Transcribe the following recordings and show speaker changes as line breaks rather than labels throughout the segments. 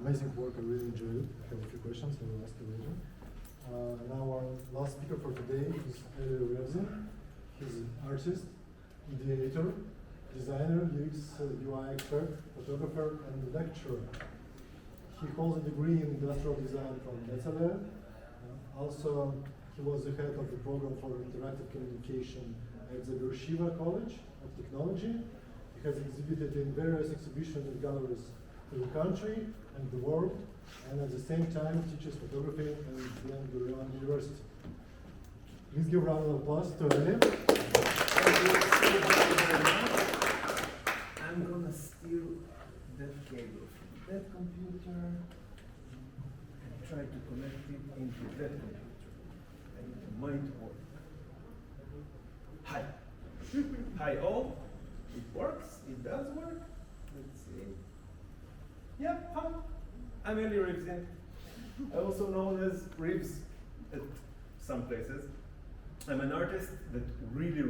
amazing work. I really enjoyed it. I have a few questions. I will ask you later. Now our last speaker for today is Revzi. He's an artist, ideator, designer, UX, UI expert, photographer, and lecturer. He holds a degree in industrial design from Metzler. Also, he was the head of the program for interactive communication at the Beersheba College of Technology. He has exhibited in various exhibitions and galleries in the country and the world, and at the same time teaches photography at Ben-Gurion University. Please give a round of applause to him.
I'm gonna steal that cable from that computer and try to connect it into that computer. And it might work. Hi. Hi all. It works. It does work. Let's see. Yeah, hi. I'm Eli Rivzin. Also known as Rivs at some places. I'm an artist that really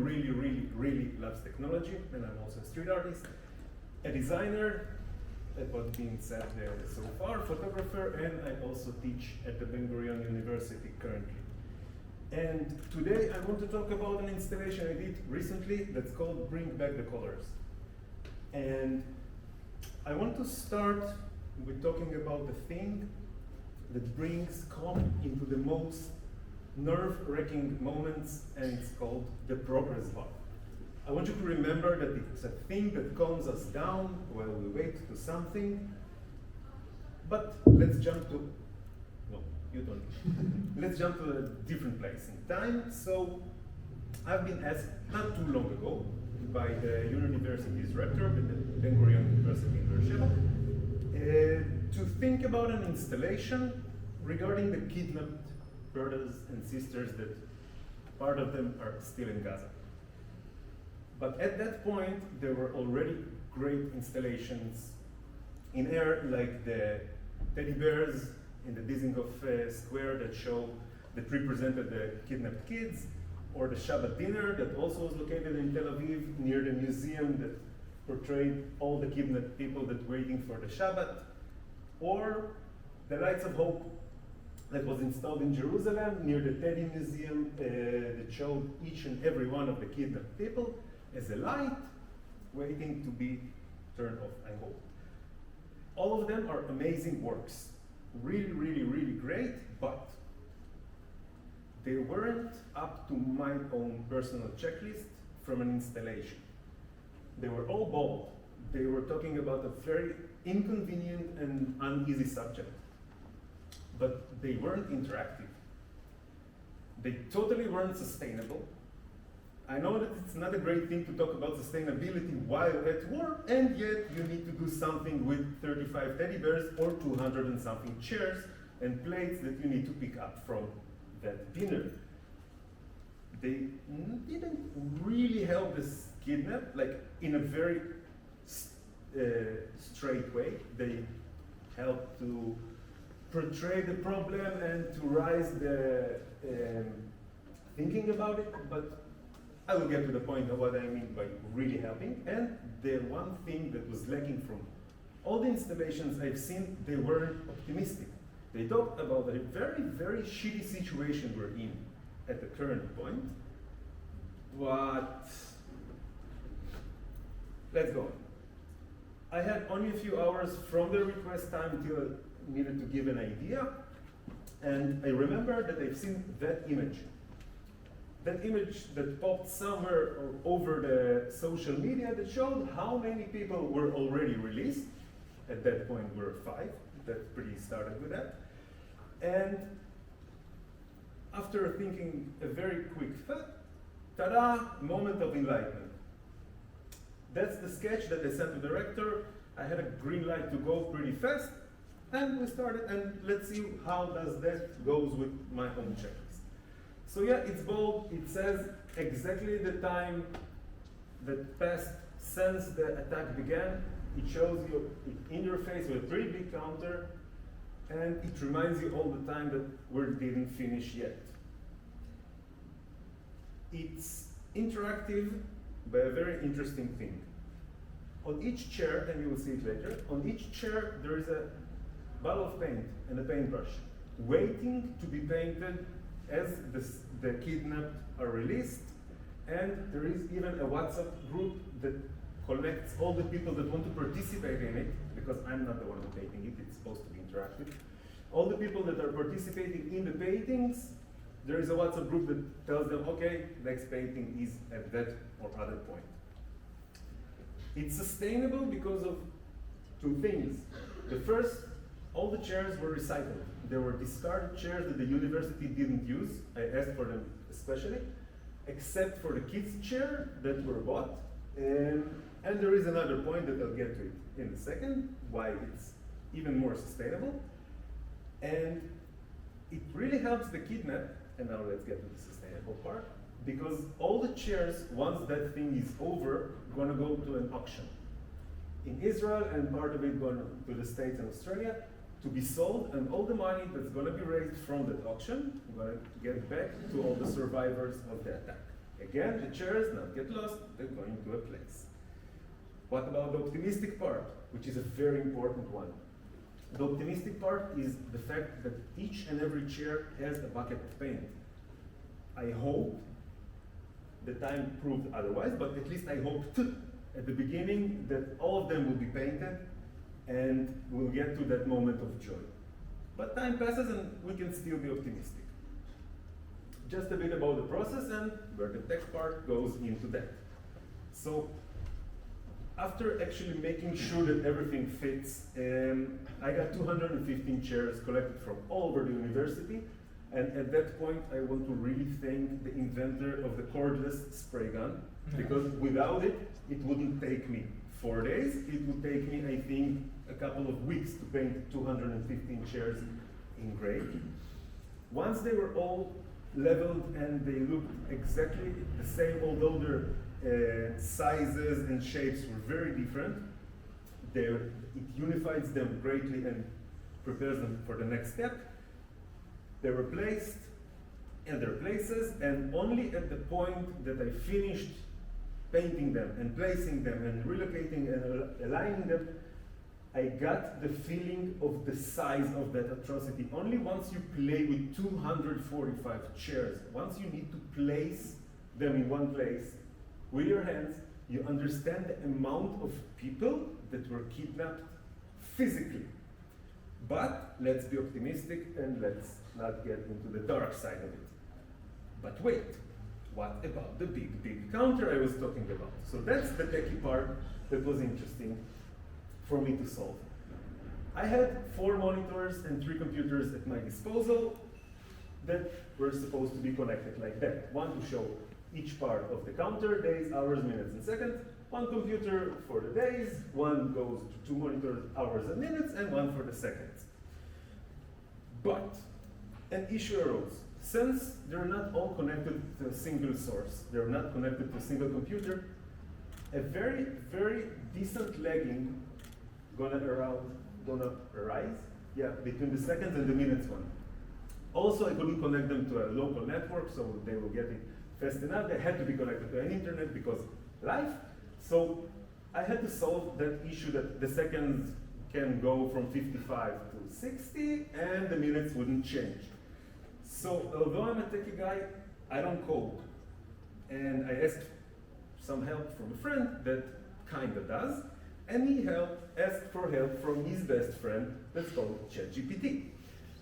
loves technology, and I'm also a street artist, a designer, at what's being said so far, photographer, and I also teach at the Ben-Gurion University currently. And today I want to talk about an installation I did recently that's called Bring Back the Colors. And I want to start with talking about the thing that brings calm into the most nerve-wracking moments, and it's called the progress bar. I want you to remember that it's a thing that calms us down while we wait to something. But let's jump to, no, you don't. Let's jump to a different place in time. So I've been asked not too long ago by the university's rector, the Ben-Gurion University in Beersheba, to think about an installation regarding the kidnapped brothers and sisters that part of them are still in Gaza. But at that point, there were already great installations in air, like the teddy bears in the Dizengoff Square that represented the kidnapped kids, or the Shabbat dinner that also was located in Tel Aviv near the museum that portrayed all the kidnapped people that were waiting for the Shabbat, or the Lights of Hope that was installed in Jerusalem near the Teddy Museum that showed each and every one of the kidnapped people as a light waiting to be turned off, I hope. All of them are amazing works. Really great, but they weren't up to my own personal checklist from an installation. They were all bold. They were talking about a very inconvenient and uneasy subject. But they weren't interactive. They totally weren't sustainable. I know that it's not a great thing to talk about sustainability while at war, and yet you need to do something with 35 teddy bears or 200 and something chairs and plates that you need to pick up from that dinner. They didn't really help this kidnap, like in a very straight way. They helped to portray the problem and to rise the thinking about it, but I will get to the point of what I mean by really helping. And the one thing that was lacking from all the installations I've seen, they weren't optimistic. They talked about a very shitty situation we're in at the current point, but let's go. I had only a few hours from the request time until I needed to give an idea, and I remember that I've seen that image. That image that popped somewhere over the social media that showed how many people were already released. At that point, we're 5. That pretty started with that. And after thinking a very quick thought, ta-da, moment of enlightenment. That's the sketch that I sent to the director. I had a green light to go pretty fast, and we started, and let's see how does that goes with my own checklist. So yeah, it's bold. It says exactly the time that passed since the attack began. It shows you it in your face with a pretty big counter, and it reminds you all the time that we didn't finish yet. It's interactive by a very interesting thing. On each chair, and you will see it later, on each chair there is a bottle of paint and a paintbrush, waiting to be painted as the kidnapped are released. And there is even a WhatsApp group that collects all the people that want to participate in it, because I'm not the one who's painting it, it's supposed to be interactive. All the people that are participating in the paintings, there is a WhatsApp group that tells them, okay, next painting is at that or other point. It's sustainable because of two things. The first, all the chairs were recycled. There were discarded chairs that the university didn't use. I asked for them especially, except for the kids' chair that were bought. And there is another point that I'll get to it in a second, why it's even more sustainable. And it really helps the kidnap, and now let's get to the sustainable part, because all the chairs, once that thing is over, gonna go to an auction in Israel, and part of it going to the States and Australia to be sold, and all the money that's gonna be raised from that auction, we're gonna get back to all the survivors of the attack. Again, the chairs not get lost, they're going to a place. What about the optimistic part, which is a very important one? The optimistic part is the fact that each and every chair has a bucket of paint. I hope the time proved otherwise, but at least I hoped at the beginning that all of them will be painted and we'll get to that moment of joy. But time passes and we can still be optimistic. Just a bit about the process and where the tech part goes into that. So after actually making sure that everything fits, I got 215 chairs collected from all over the university. And at that point, I want to really thank the inventor of the cordless spray gun, because without it, it wouldn't take me 4 days. It would take me, I think, a couple of weeks to paint 215 chairs in gray. Once they were all leveled and they looked exactly the same, although their sizes and shapes were very different, it unifies them greatly and prepares them for the next step. They were placed in their places, and only at the point that I finished painting them and placing them and relocating and aligning them, I got the feeling of the size of that atrocity. Only once you play with 245 chairs, once you need to place them in one place with your hands, you understand the amount of people that were kidnapped physically. But let's be optimistic and let's not get into the dark side of it. But wait, what about the big counter I was talking about? So that's the techie part that was interesting for me to solve. I had 4 monitors and 3 computers at my disposal that were supposed to be connected like that. One to show each part of the counter, days, hours, minutes, and seconds. One computer for the days, one goes to 2 monitors, hours and minutes, and one for the seconds. But an issue arose. Since they're not all connected to a single source, they're not connected to a single computer, a very, very decent lagging gonna arise, between the seconds and the minutes one. Also, I couldn't connect them to a local network, so they will get it fast enough. They had to be connected to an internet because life. So I had to solve that issue that the seconds can go from 55 to 60 and the minutes wouldn't change. So although I'm a techie guy, I don't code. And I asked some help from a friend that kinda does, and he asked for help from his best friend that's called ChatGPT.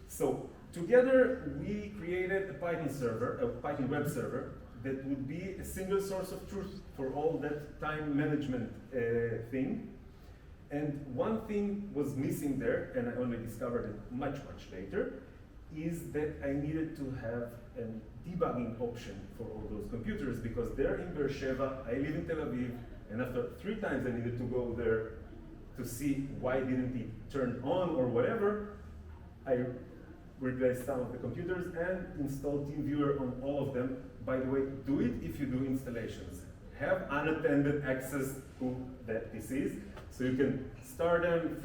So together we created a Python server, a Python web server, that would be a single source of truth for all that time management thing. And one thing was missing there, and I only discovered it much later, is that I needed to have a debugging option for all those computers, because they're in Beersheba, I live in Tel Aviv, and after 3 times I needed to go there to see why didn't it turn on or whatever, I replaced some of the computers and installed TeamViewer on all of them. By the way, do it if you do installations. Have unattended access to that PCs, so you can start them,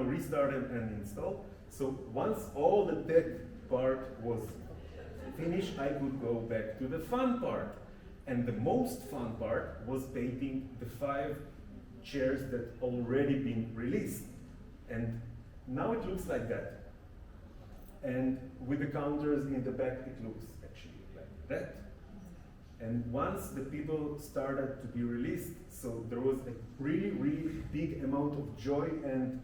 restart them and install. So once all the tech part was finished, I could go back to the fun part. And the most fun part was painting the 5 chairs that already been released. And Now it looks like that. And with the counters in the back, it looks actually like that. And once the people started to be released, so there was a really, really big amount of joy, and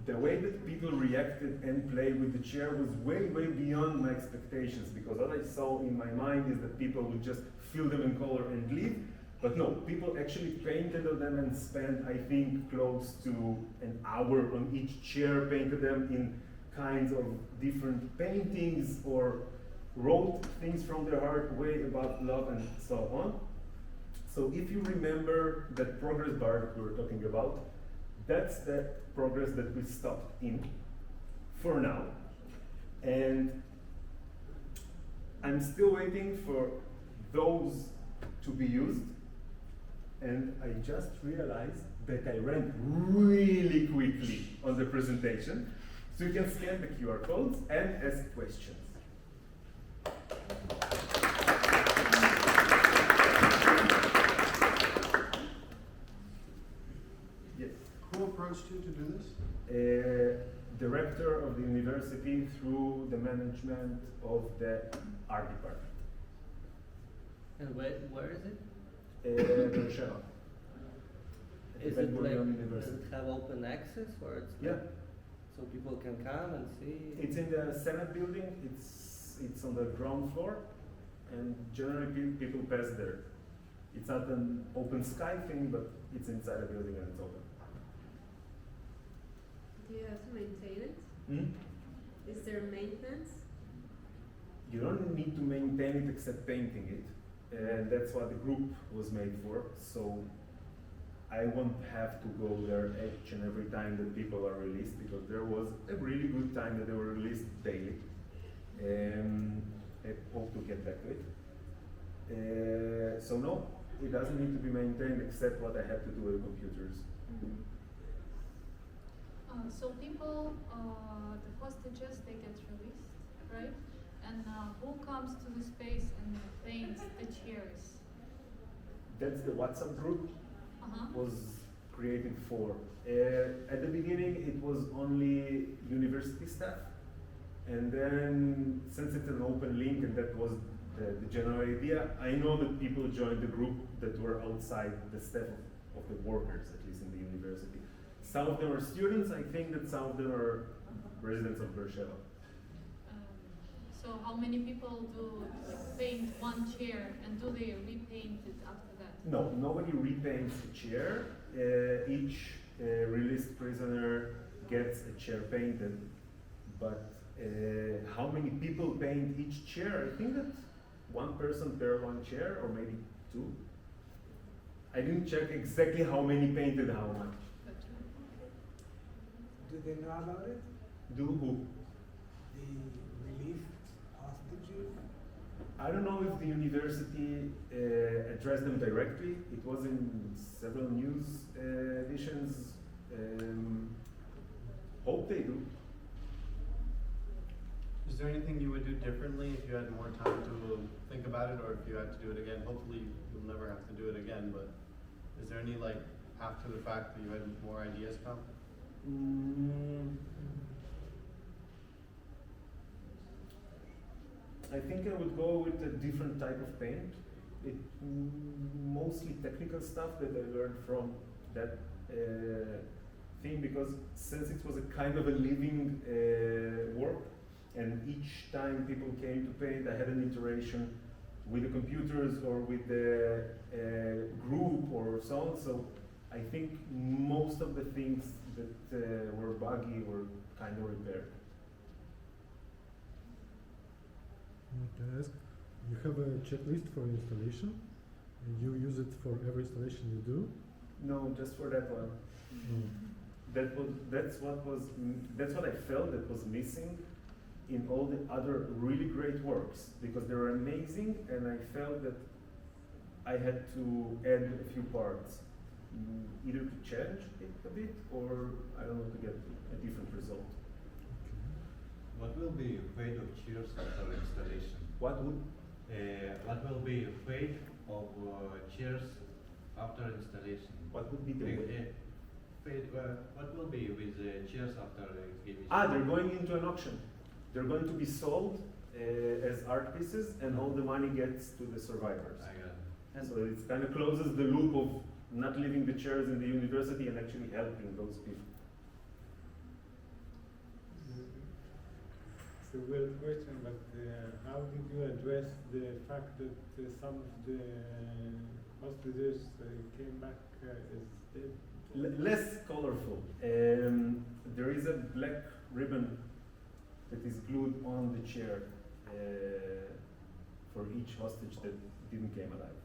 the way that people reacted and played with the chair was way, way beyond my expectations, because what I saw in my mind is that people would just fill them in color and leave. But no, people actually painted on them and spent, I think, close to an hour on each chair, painted them in kinds of different paintings, or wrote things from their heart way about love and so on. So if you remember that progress bar that we were talking about, that's the progress that we stopped in for now. And I'm still waiting for those to be used. And I just realized that I ran really quickly on the presentation. So you can scan the QR codes and ask questions. Yes.
Who approached you to do this?
Director of the university through the management of the art department.
And where is it?
Beersheba.
Is it like, does it have open access, or it's
Yeah.
so people can come and see?
It's in the Senate building. It's on the ground floor, and generally people pass there. It's not an open sky thing, but it's inside a building and it's open.
Do you have to maintain it? Is there maintenance?
You don't need to maintain it except painting it, and that's what the group was made for. So I won't have to go there each and every time that people are released, because there was a really good time that they were released daily. I hope to get back to it. So no, it doesn't need to be maintained except what I have to do with the computers.
So people, the hostages, they get released, right? And who comes to the space and paints the chairs?
That's the WhatsApp group was created for. At the beginning, it was only university staff, and then since it's an open link and that was the general idea, I know that people joined the group that were outside the staff of the workers, at least in the university. Some of them are students. I think that some of them are residents of Beersheba.
So how many people do paint one chair, and do they repaint it after that?
No, nobody repaints a chair. Each released prisoner gets a chair painted, but how many people paint each chair? I think that one person per one chair, or maybe two. I didn't check exactly how many painted how much.
Do they know about it?
Do who?
The relief hostages?
I don't know if the university addressed them directly. It was in several news editions. Hope they do.
Is there anything you would do differently if you had more time to think about it, or if you had to do it again? Hopefully you'll never have to do it again, but is there any, like, after the fact that you had more ideas come?
I think I would go with a different type of paint. It mostly technical stuff that I learned from that thing, because since it was a kind of a living work, and each time people came to paint, I had an interaction with the computers or with the group or so on. So I think most of the things that were buggy were kind of repaired.
I want to ask, you have a checklist for installation, and you use it for every installation you do?
No, just for that one. That's what I felt that was missing in all the other really great works, because they were amazing, and I felt that I had to add a few parts, either to change it a bit, or I don't know, to get a different result.
What will be your fate of chairs after installation?
What would?
What will be your fate of chairs after installation?
What would be the
What will be with the chairs after the exhibition?
They're going into an auction. They're going to be sold as art pieces, and all the money gets to the survivors.
I got it.
And so it kind of closes the loop of not leaving the chairs in the university and actually helping those people.
It's a weird question, but how did you address the fact that some of the hostages came back as dead?
Less colorful. There is a black ribbon that is glued on the chair for each hostage that didn't came alive.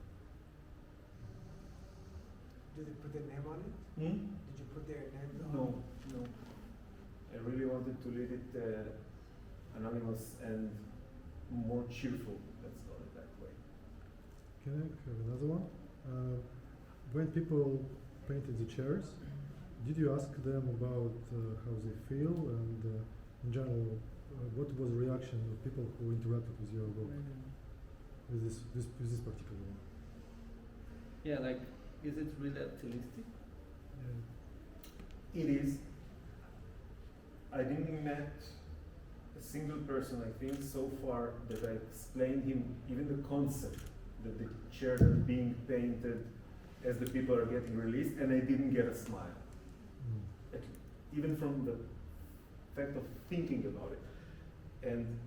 Did they put their name on it?
Hmm?
Did you put their names on
No,
it?
no. I really wanted to leave it anonymous and more cheerful, let's call it that way.
Can I have another one? When people painted the chairs, did you ask them about how they feel and in general, what was the reaction of people who interacted with your work? With this particular one?
Yeah, like, is it really optimistic?
Yeah.
It is. I didn't met a single person, I think, so far that I explained him even the concept that the chairs are being painted as the people are getting released, and I didn't get a smile. Even from the fact of thinking about it. And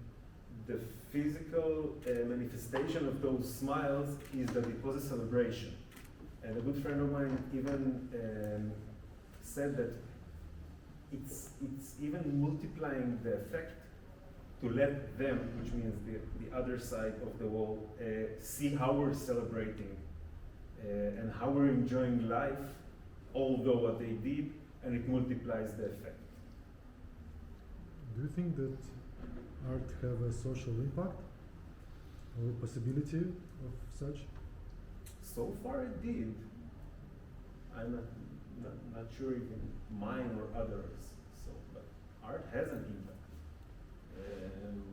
the physical manifestation of those smiles is that it was a celebration. And a good friend of mine even said that it's even multiplying the effect to let them, which means the other side of the wall, see how we're celebrating and how we're enjoying life, although what they did, and it multiplies the effect.
Do you think that art have a social impact or possibility of such?
So far it did. I'm not sure if in mine or others. So, but art has an impact. And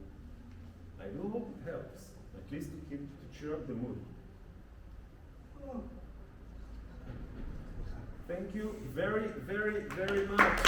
I do hope it helps, at least to cheer up the mood. Thank you very, very, very much.